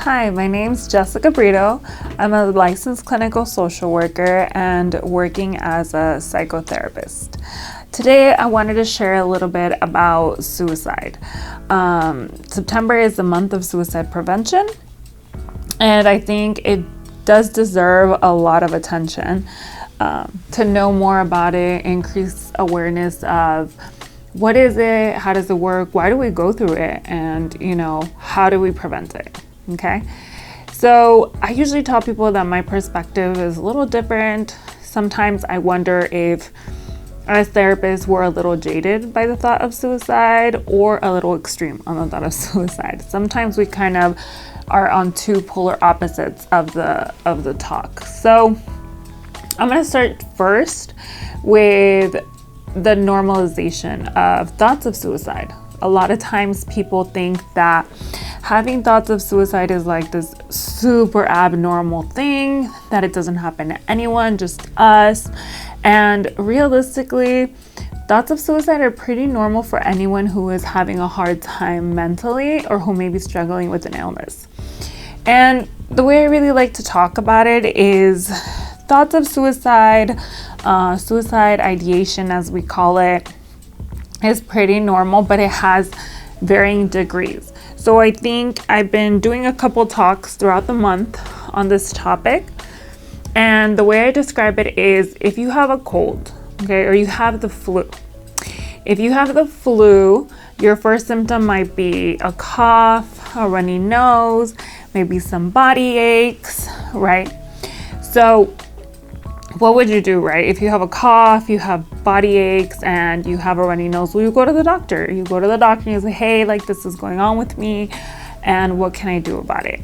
Hi, my name's Jessica Brito. I'm a licensed clinical social worker and working as a psychotherapist. Today, I wanted to share a little bit about suicide. September is the month of suicide prevention, and I think it does deserve a lot of attention to know more about it, increase awareness of what is it, how does it work, why do we go through it, and how do we prevent it. Okay, so I usually tell people that my perspective is a little different. Sometimes I wonder if as therapists we're a little jaded by the thought of suicide or a little extreme on the thought of suicide. Sometimes we kind of are on two polar opposites of the talk. So I'm going to start first with the normalization of thoughts of suicide. A lot of times people think that having thoughts of suicide is like this super abnormal thing, that it doesn't happen to anyone, just us. And realistically, thoughts of suicide are pretty normal for anyone who is having a hard time mentally or who may be struggling with an illness. And the way I really like to talk about it is thoughts of suicide, suicide ideation as we call it, is pretty normal, but it has varying degrees. So I think I've been doing a couple talks throughout the month on this topic. And the way I describe it is if you have a cold, okay, or you have the flu. If you have the flu, your first symptom might be a cough, a runny nose, maybe some body aches, right? So what would you do, right? If you have a cough, you have body aches, and you have a runny nose, well, you go to the doctor. You go to the doctor and you say, hey, this is going on with me, and what can I do about it?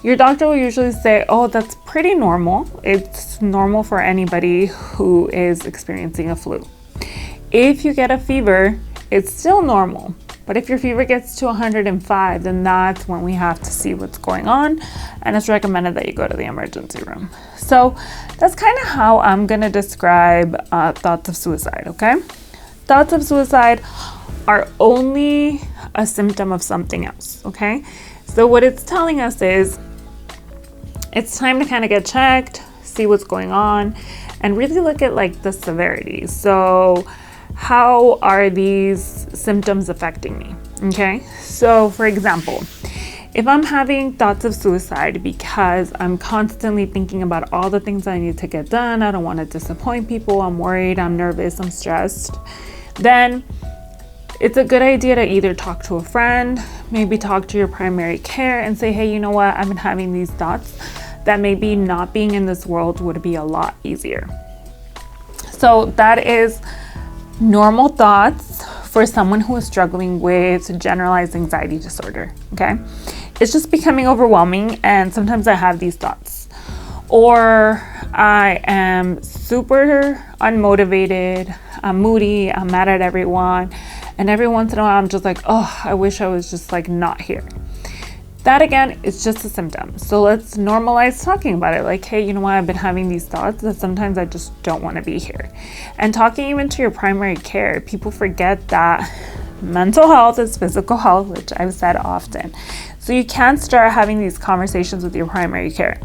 Your doctor will usually say, oh, that's pretty normal. It's normal for anybody who is experiencing a flu. If you get a fever, it's still normal. But if your fever gets to 105, then that's when we have to see what's going on, and it's recommended that you go to the emergency room. So that's kind of how I'm going to describe thoughts of suicide, okay? Thoughts of suicide are only a symptom of something else, okay? So what it's telling us is it's time to kind of get checked, see what's going on, and really look at the severity. So how are these symptoms affecting me? Okay, so for example, if I'm having thoughts of suicide because I'm constantly thinking about all the things I need to get done, I don't want to disappoint people, I'm worried, I'm nervous, I'm stressed, then it's a good idea to either talk to a friend, maybe talk to your primary care and say, hey, you know what, I've been having these thoughts that maybe not being in this world would be a lot easier. So that is normal thoughts for someone who is struggling with generalized anxiety disorder, okay? It's just becoming overwhelming, and sometimes I have these thoughts. Or I am super unmotivated, I'm moody, I'm mad at everyone, and every once in a while I'm just like, oh, I wish I was just not here. That again is just a symptom. So let's normalize talking about it. Hey, you know what? I've been having these thoughts that sometimes I just don't want to be here. And talking even to your primary care, people forget that mental health is physical health, which I've said often. So you can start having these conversations with your primary care.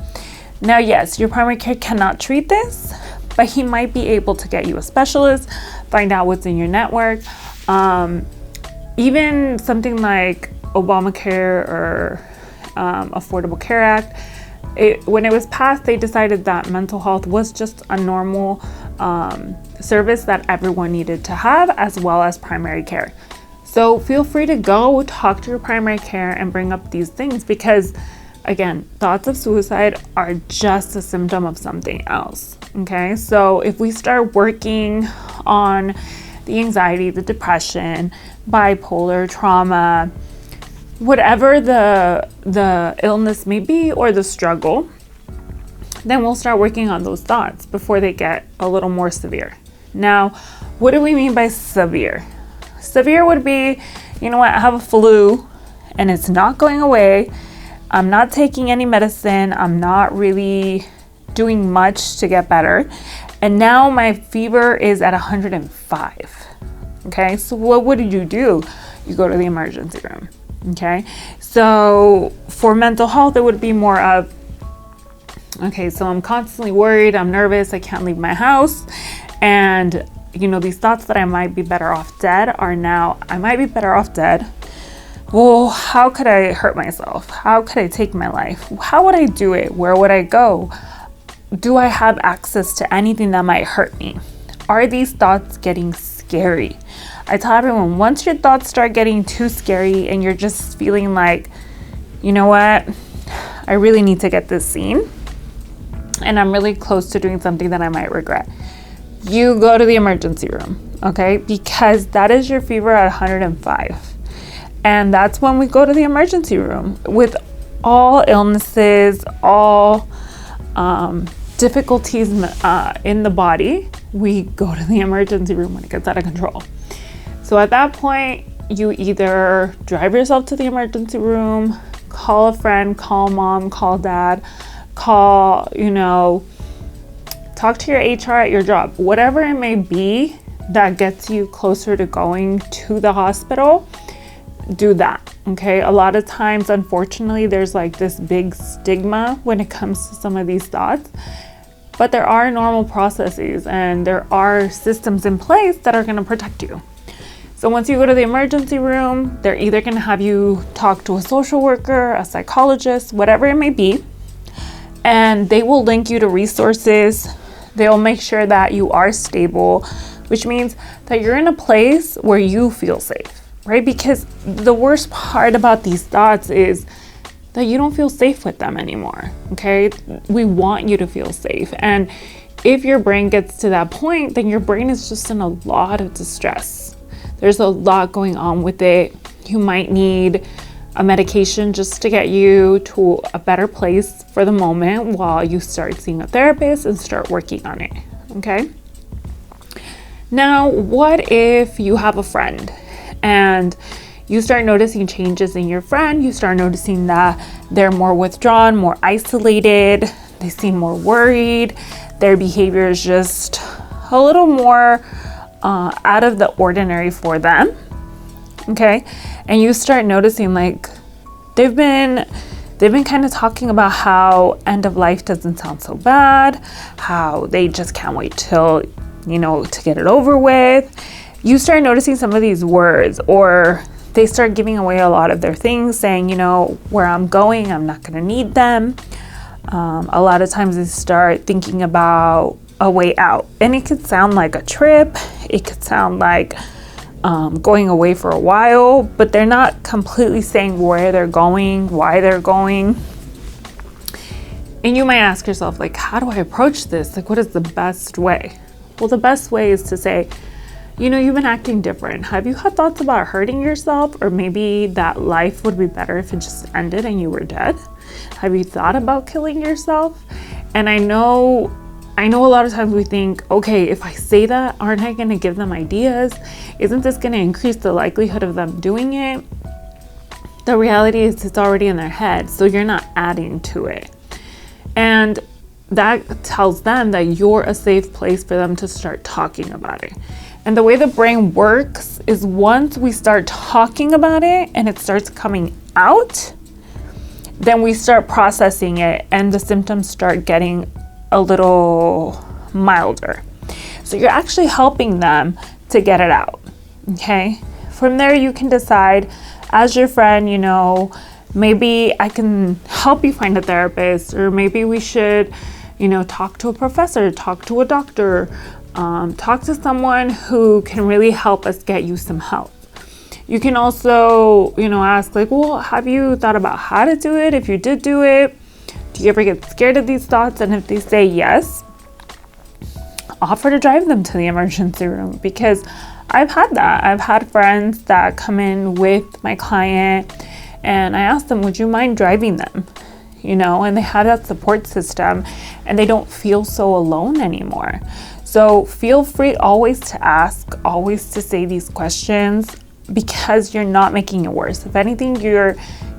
Now, yes, your primary care cannot treat this, but he might be able to get you a specialist, find out what's in your network. Even something like Obamacare or Affordable Care Act, when it was passed, they decided that mental health was just a normal service that everyone needed to have, as well as primary care. So feel free to go talk to your primary care and bring up these things, because again, thoughts of suicide are just a symptom of something else, okay? So if we start working on the anxiety, the depression, bipolar, trauma, whatever the illness may be or the struggle, then we'll start working on those thoughts before they get a little more severe. Now, what do we mean by severe? Severe would be, you know what, I have a flu and it's not going away. I'm not taking any medicine. I'm not really doing much to get better. And now my fever is at 105. Okay, so what would you do? You go to the emergency room. Okay, so for mental health, it would be more of, okay, so I'm constantly worried, I'm nervous, I can't leave my house, and these thoughts that I might be better off dead are now, I might be better off dead. Well, how could I hurt myself? How could I take my life? How would I do it? Where would I go? Do I have access to anything that might hurt me? Are these thoughts getting scary? I tell everyone, once your thoughts start getting too scary and you're just feeling like, you know what, I really need to get this seen, and I'm really close to doing something that I might regret, you go to the emergency room, okay? Because that is your fever at 105. And that's when we go to the emergency room. With all illnesses, all difficulties in the body, we go to the emergency room when it gets out of control. So at that point, you either drive yourself to the emergency room, call a friend, call mom, call dad, talk to your HR at your job, whatever it may be that gets you closer to going to the hospital, do that, okay? A lot of times, unfortunately, there's like this big stigma when it comes to some of these thoughts, but there are normal processes and there are systems in place that are gonna protect you. So once you go to the emergency room, they're either gonna have you talk to a social worker, a psychologist, whatever it may be, and they will link you to resources. They'll make sure that you are stable, which means that you're in a place where you feel safe, right? Because the worst part about these thoughts is that you don't feel safe with them anymore, okay? We want you to feel safe. And if your brain gets to that point, then your brain is just in a lot of distress. There's a lot going on with it. You might need a medication just to get you to a better place for the moment while you start seeing a therapist and start working on it, okay? Now, what if you have a friend and you start noticing changes in your friend? You start noticing that they're more withdrawn, more isolated, they seem more worried, their behavior is just a little more out of the ordinary for them, okay? And you start noticing like they've been kind of talking about how end of life doesn't sound so bad, how they just can't wait till, to get it over with. You start noticing some of these words, or they start giving away a lot of their things, saying, where I'm going, I'm not gonna need them. A lot of times they start thinking about a way out, and it could sound like a trip, it could sound like going away for a while, but they're not completely saying where they're going, why they're going. And you might ask yourself, like, how do I approach this? Like, what is the best way? Well, the best way is to say, you've been acting different. Have you had thoughts about hurting yourself, or maybe that life would be better if it just ended and you were dead? Have you thought about killing yourself? And I know a lot of times we think, okay, if I say that, aren't I going to give them ideas? Isn't this going to increase the likelihood of them doing it? The reality is it's already in their head, so you're not adding to it. And that tells them that you're a safe place for them to start talking about it. And the way the brain works is once we start talking about it and it starts coming out, then we start processing it and the symptoms start getting a little milder. So you're actually helping them to get it out, okay? From there, you can decide as your friend, maybe I can help you find a therapist, or maybe we should, talk to a professor, talk to a doctor, talk to someone who can really help us get you some help. You can also, ask like, well, have you thought about how to do it? If you did do it, do you ever get scared of these thoughts? And if they say yes, offer to drive them to the emergency room, because I've had that. I've had friends that come in with my client and I ask them, would you mind driving them? And they have that support system and they don't feel so alone anymore. So feel free always to ask, always to say these questions, because you're not making it worse. If anything, you're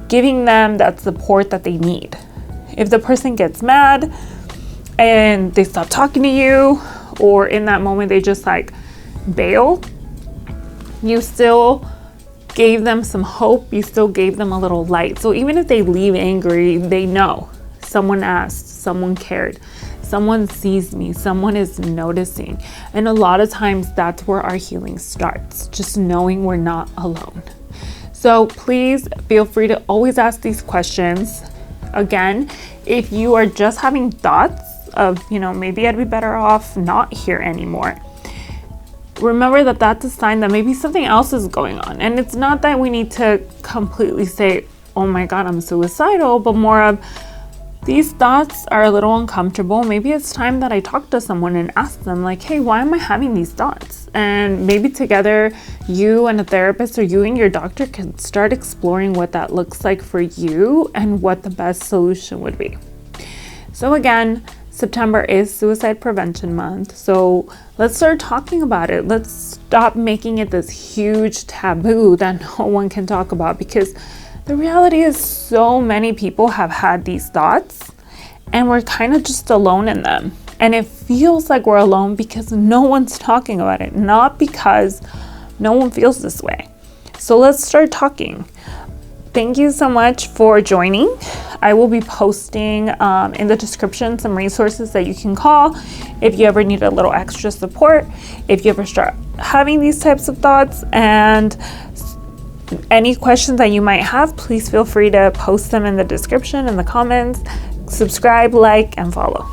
giving them that support that they need. If the person gets mad and they stop talking to you, or in that moment they just like bail, you still gave them some hope, you still gave them a little light. So even if they leave angry, they know someone asked, someone cared, someone sees me, someone is noticing. And a lot of times that's where our healing starts, just knowing we're not alone. So please feel free to always ask these questions. Again, if you are just having thoughts of, maybe I'd be better off not here anymore, remember that that's a sign that maybe something else is going on. And it's not that we need to completely say, oh my God, I'm suicidal, but more of, these thoughts are a little uncomfortable. Maybe it's time that I talk to someone and ask them, like, hey, why am I having these thoughts? And maybe together, you and a therapist or you and your doctor can start exploring what that looks like for you and what the best solution would be. So again, September is Suicide Prevention Month. So let's start talking about it. Let's stop making it this huge taboo that no one can talk about, because the reality is so many people have had these thoughts and we're kind of just alone in them. And it feels like we're alone because no one's talking about it, not because no one feels this way. So let's start talking. Thank you so much for joining. I will be posting in the description some resources that you can call if you ever need a little extra support, if you ever start having these types of thoughts. And any questions that you might have, please feel free to post them in the description, in the comments. Subscribe, like, and follow.